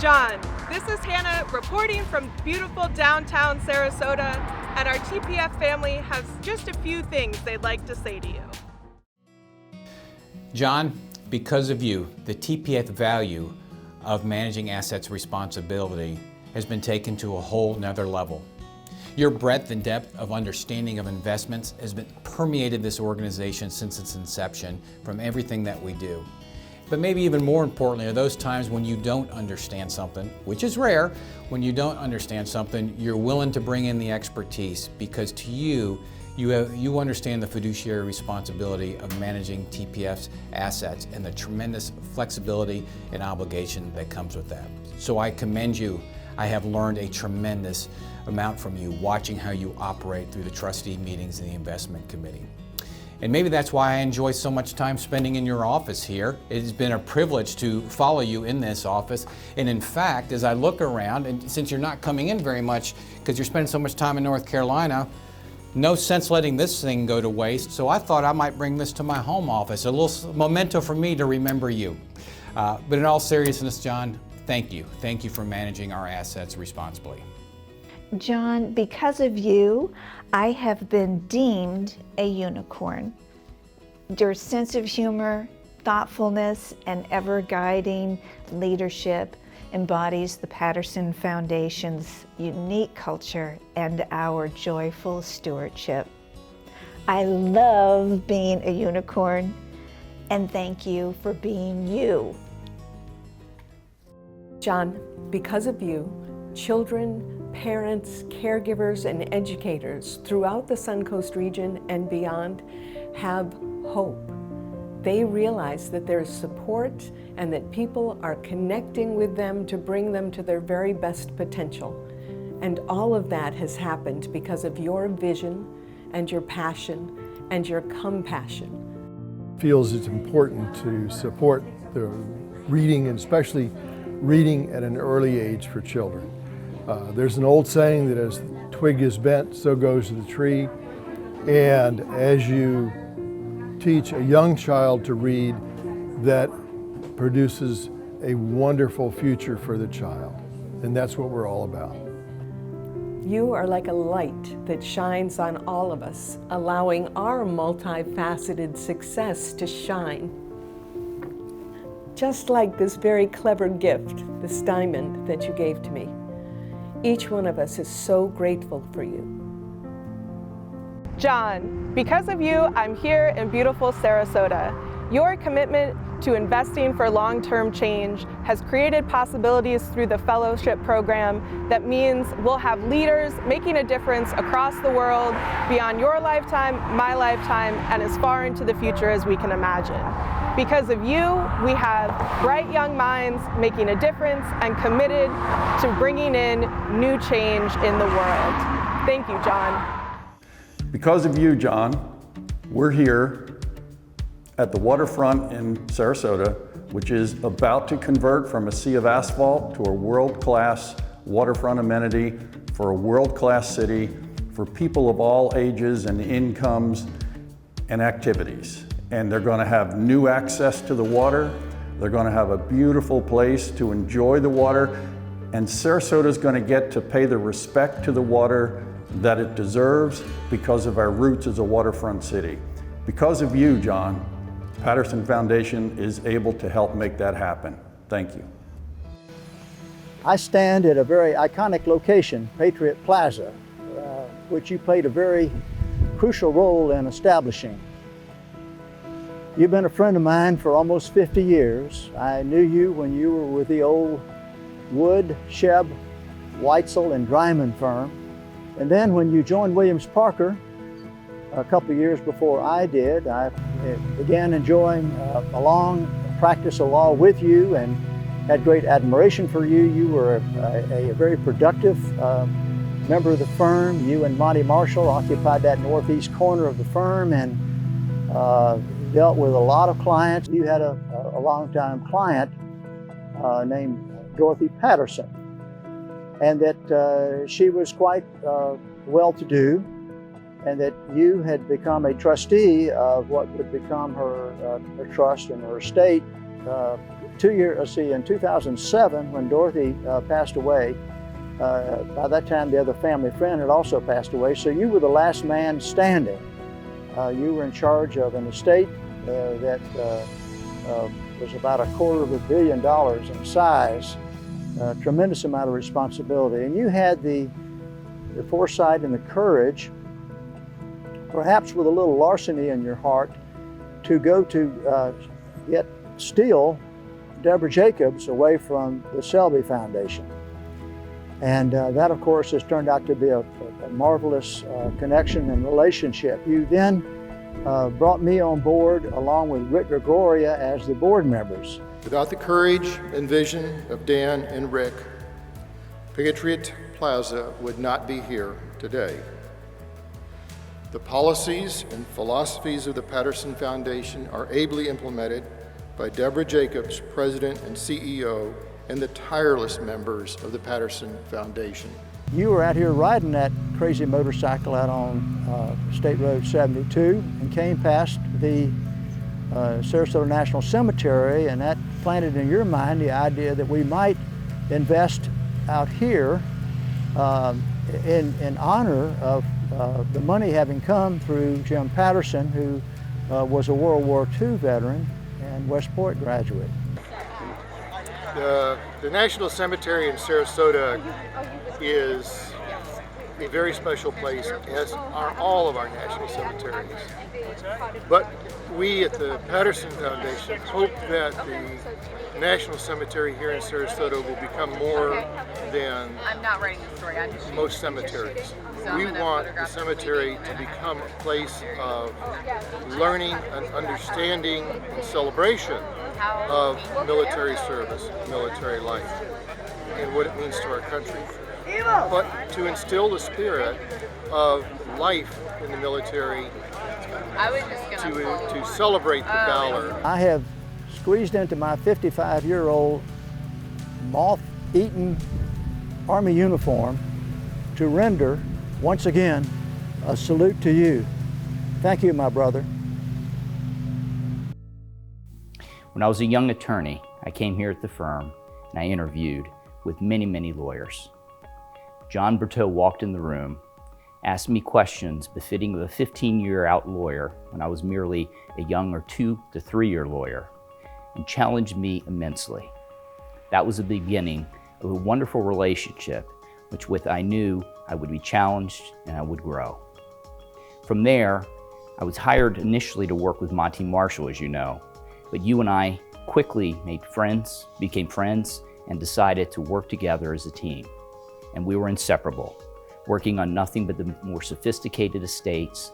John. This is Hannah reporting from beautiful downtown Sarasota, and our TPF family has just a few things they'd like to say to you. John, because of you, the TPF value of managing assets responsibility has been taken to a whole nother level. Your breadth and depth of understanding of investments has been permeated this organization since its inception from everything that we do. But maybe even more importantly are those times when you don't understand something, which is rare. When you don't understand something, you're willing to bring in the expertise because to you understand the fiduciary responsibility of managing TPF's assets and the tremendous flexibility and obligation that comes with that. So I commend you. I have learned a tremendous amount from you watching how you operate through the trustee meetings and the investment committee. And maybe that's why I enjoy so much time spending in your office here. It has been a privilege to follow you in this office. And in fact, as I look around, and since you're not coming in very much because you're spending so much time in North Carolina, no sense letting this thing go to waste. So I thought I might bring this to my home office, a little memento for me to remember you. But in all seriousness, John, thank you. Thank you for managing our assets responsibly. John, because of you, I have been deemed a unicorn. Your sense of humor, thoughtfulness, and ever-guiding leadership embodies the Patterson Foundation's unique culture and our joyful stewardship. I love being a unicorn, and thank you for being you. John, because of you, children, parents, caregivers, and educators throughout the Suncoast region and beyond have hope. They realize that there is support and that people are connecting with them to bring them to their very best potential. And all of that has happened because of your vision and your passion and your compassion. Feels it's important to support the reading, and especially reading at an early age for children. There's an old saying that as the twig is bent, so goes the tree. And as you teach a young child to read, that produces a wonderful future for the child. And that's what we're all about. You are like a light that shines on all of us, allowing our multifaceted success to shine. Just like this very clever gift, this diamond that you gave to me. Each one of us is so grateful for you. John, because of you, I'm here in beautiful Sarasota. Your commitment to investing for long-term change has created possibilities through the fellowship program that means we'll have leaders making a difference across the world beyond your lifetime, my lifetime, and as far into the future as we can imagine. Because of you, we have bright young minds making a difference and committed to bringing in new change in the world. Thank you, John. Because of you, John, we're here at the waterfront in Sarasota, which is about to convert from a sea of asphalt to a world-class waterfront amenity for a world-class city for people of all ages and incomes and activities. And they're going to have new access to the water. They're going to have a beautiful place to enjoy the water. And Sarasota is going to get to pay the respect to the water that it deserves because of our roots as a waterfront city. Because of you, John, Patterson Foundation is able to help make that happen. Thank you. I stand at a very iconic location, Patriot Plaza, which you played a very crucial role in establishing. You've been a friend of mine for almost 50 years. I knew you when you were with the old Wood, Shebb, Weitzel, and Dryman firm. And then when you joined Williams Parker a couple of years before I did, I began enjoying a long practice of law with you and had great admiration for you. You were a very productive member of the firm. You and Monty Marshall occupied that northeast corner of the firm and dealt with a lot of clients. You had a longtime client named Dorothy Patterson, and that she was quite well-to-do, and that you had become a trustee of what would become her trust and her estate in 2007, when Dorothy passed away, by that time the other family friend had also passed away, so you were the last man standing. You were in charge of an estate that was about $250 million in size, a tremendous amount of responsibility. And you had the foresight and the courage, perhaps with a little larceny in your heart, to go to steal Deborah Jacobs away from the Selby Foundation. And that, of course, has turned out to be a marvelous connection and relationship. You then brought me on board along with Rick Gregoria as the board members. Without the courage and vision of Dan and Rick, Patriot Plaza would not be here today. The policies and philosophies of the Patterson Foundation are ably implemented by Deborah Jacobs, President and CEO, and the tireless members of the Patterson Foundation. You were out here riding that crazy motorcycle out on State Road 72 and came past the Sarasota National Cemetery, and that planted in your mind the idea that we might invest out here in honor of the money having come through Jim Patterson, who was a World War II veteran and West Point graduate. The National Cemetery in Sarasota is a very special place, as are all of our national cemeteries. But we at the Patterson Foundation hope that the National Cemetery here in Sarasota will become more than most cemeteries. We want the cemetery to become a place of learning and understanding and celebration of military service, military life, and what it means to our country. But to instill the spirit of life in the military, to celebrate the valor. I have squeezed into my 55-year-old moth-eaten Army uniform to render, once again, a salute to you. Thank you, my brother. When I was a young attorney, I came here at the firm and I interviewed with many, many lawyers. John Berteau walked in the room, asked me questions befitting of a 15-year-out lawyer when I was merely a young or 2 to 3-year lawyer, and challenged me immensely. That was the beginning of a wonderful relationship, which I knew I would be challenged and I would grow. From there, I was hired initially to work with Monty Marshall, as you know, but you and I quickly became friends, and decided to work together as a team. And we were inseparable, working on nothing but the more sophisticated estates,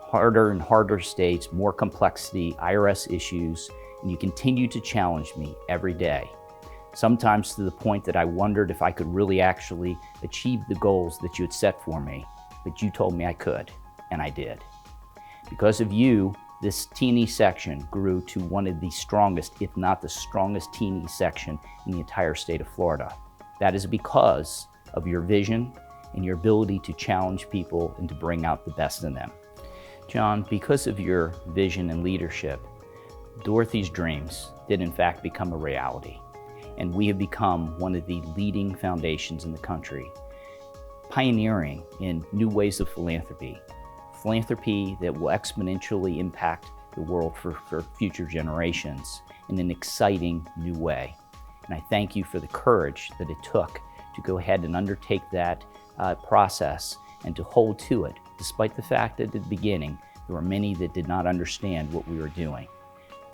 harder and harder estates, more complexity, IRS issues, and you continued to challenge me every day. Sometimes to the point that I wondered if I could really actually achieve the goals that you had set for me, but you told me I could, and I did. Because of you, this teeny section grew to one of the strongest, if not the strongest teeny section in the entire state of Florida. That is because of your vision and your ability to challenge people and to bring out the best in them. John, because of your vision and leadership, Dorothy's dreams did in fact become a reality. And we have become one of the leading foundations in the country, pioneering in new ways of philanthropy that will exponentially impact the world for future generations in an exciting new way. And I thank you for the courage that it took to go ahead and undertake that process and to hold to it, despite the fact that at the beginning there were many that did not understand what we were doing.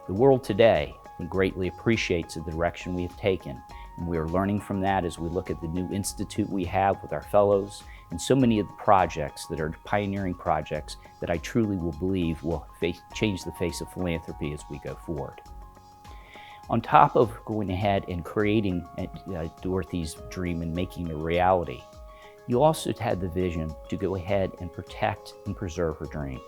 The world today greatly appreciates the direction we have taken, and we are learning from that as we look at the new institute we have with our fellows and so many of the projects that are pioneering projects that I truly will believe will change the face of philanthropy as we go forward. On top of going ahead and creating Dorothy's dream and making it a reality, you also had the vision to go ahead and protect and preserve her dream.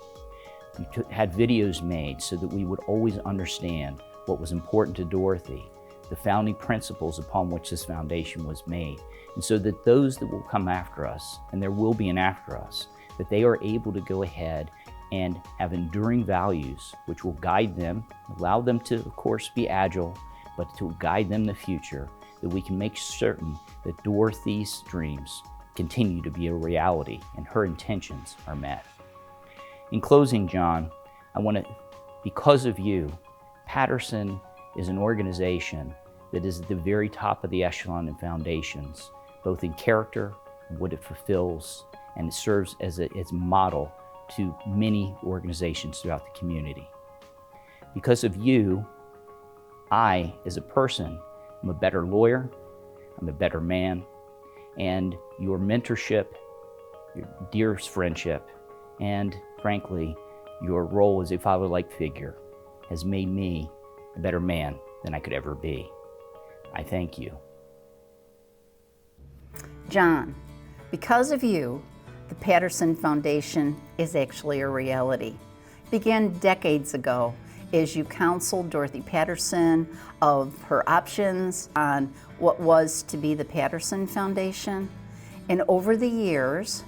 You had videos made so that we would always understand what was important to Dorothy, the founding principles upon which this foundation was made, and so that those that will come after us, and there will be an after us, that they are able to go ahead and have enduring values which will guide them, allow them to, of course, be agile, but to guide them in the future, that we can make certain that Dorothy's dreams continue to be a reality and her intentions are met. In closing, John, I want to, because of you, Patterson is an organization that is at the very top of the echelon in foundations, both in character, what it fulfills, and it serves as a model to many organizations throughout the community. Because of you, I, as a person, am a better lawyer, I'm a better man, and your mentorship, your dearest friendship, and frankly, your role as a father-like figure has made me a better man than I could ever be. I thank you. John, because of you, the Patterson Foundation is actually a reality. It began decades ago as you counseled Dorothy Patterson of her options on what was to be the Patterson Foundation. And over the years,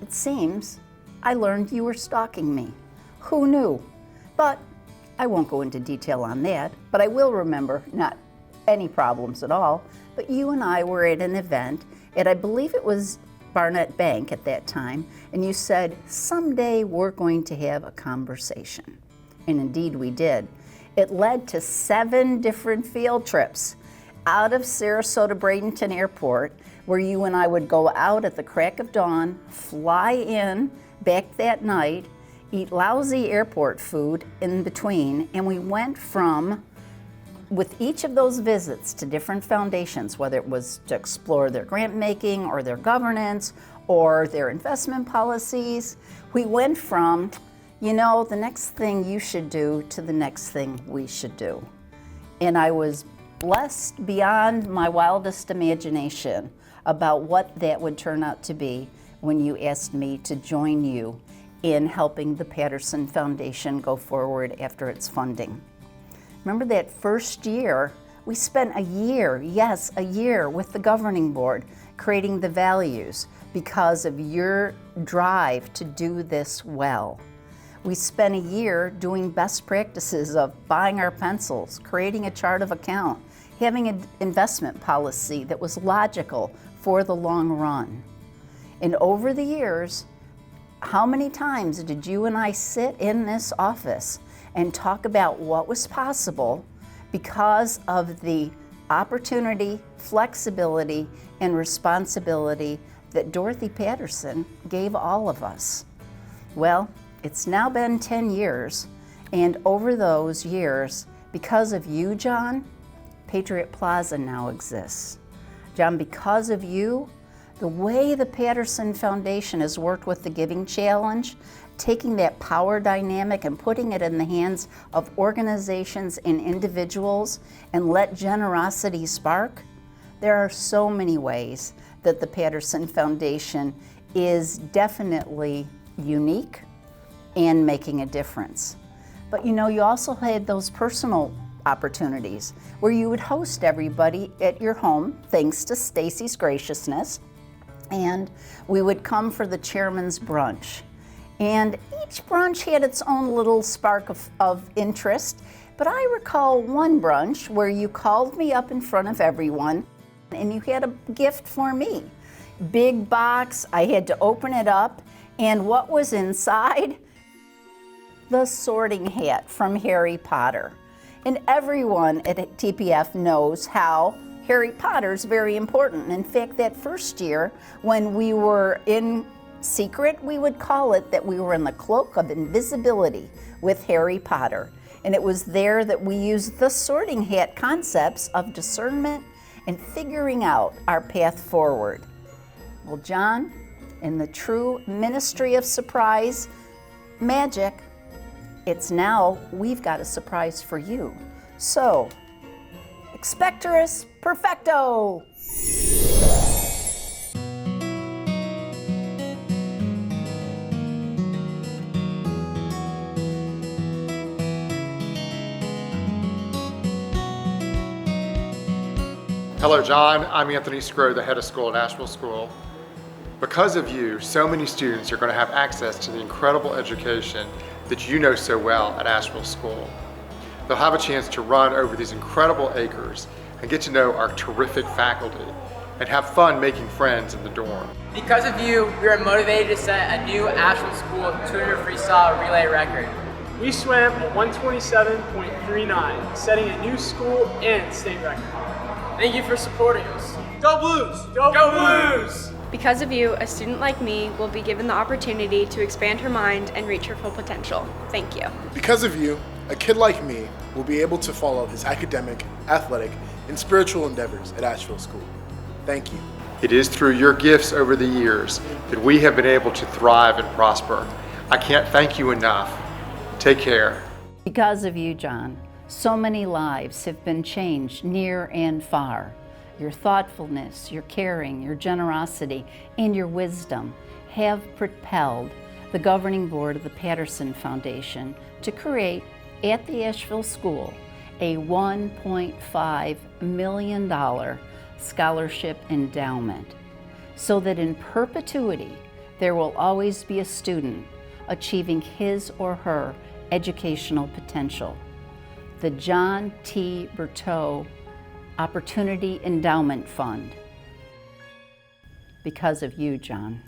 it seems, I learned you were stalking me. Who knew? But I won't go into detail on that, but I will remember, not any problems at all, but you and I were at an event at, I believe it was Barnett Bank at that time, and you said, someday we're going to have a conversation. And indeed we did. It led to 7 different field trips out of Sarasota Bradenton Airport, where you and I would go out at the crack of dawn, fly in back that night, eat lousy airport food in between, and we went from, with each of those visits to different foundations, whether it was to explore their grant making or their governance or their investment policies, we went from, you know, the next thing you should do to the next thing we should do. And I was blessed beyond my wildest imagination about what that would turn out to be when you asked me to join you in helping the Patterson Foundation go forward after its funding. Remember that first year, we spent a year, yes, a year with the governing board creating the values because of your drive to do this well. We spent a year doing best practices of buying our pencils, creating a chart of account, having an investment policy that was logical for the long run. And over the years, how many times did you and I sit in this office and talk about what was possible because of the opportunity, flexibility, and responsibility that Dorothy Patterson gave all of us? Well, it's now been 10 years, and over those years, because of you, John, Patriot Plaza now exists. John, because of you, the way the Patterson Foundation has worked with the Giving Challenge, taking that power dynamic and putting it in the hands of organizations and individuals and let generosity spark, there are so many ways that the Patterson Foundation is definitely unique and making a difference. But you know, you also had those personal opportunities where you would host everybody at your home, thanks to Stacy's graciousness, and we would come for the chairman's brunch. And each brunch had its own little spark of interest, but I recall one brunch where you called me up in front of everyone and you had a gift for me. Big box, I had to open it up, and what was inside? The sorting hat from Harry Potter. And everyone at TPF knows how Harry Potter's very important. In fact, that first year when we were in secret, we would call it that we were in the cloak of invisibility with Harry Potter. And it was there that we used the sorting hat concepts of discernment and figuring out our path forward. Well, John, in the true ministry of surprise magic, it's now we've got a surprise for you. So, expectorus perfecto! Hello, John. I'm Anthony Scrow, the head of school at Asheville School. Because of you, so many students are going to have access to the incredible education that you know so well at Asheville School. they'll have a chance to run over these incredible acres and get to know our terrific faculty and have fun making friends in the dorm. Because of you, we are motivated to set a new Asheville School 200 freestyle relay record. We swam at 127.39, setting a new school and state record. Thank you for supporting us. Go Blues! Go Blues! Because of you, a student like me will be given the opportunity to expand her mind and reach her full potential. Thank you. Because of you, a kid like me will be able to follow his academic, athletic, and spiritual endeavors at Asheville School. Thank you. It is through your gifts over the years that we have been able to thrive and prosper. I can't thank you enough. Take care. Because of you, John, so many lives have been changed near and far. Your thoughtfulness, your caring, your generosity, and your wisdom have propelled the governing board of the Patterson Foundation to create at the Asheville School a $1.5 million scholarship endowment so that in perpetuity there will always be a student achieving his or her educational potential. The John T. Berteau Opportunity Endowment Fund. Because of you, John.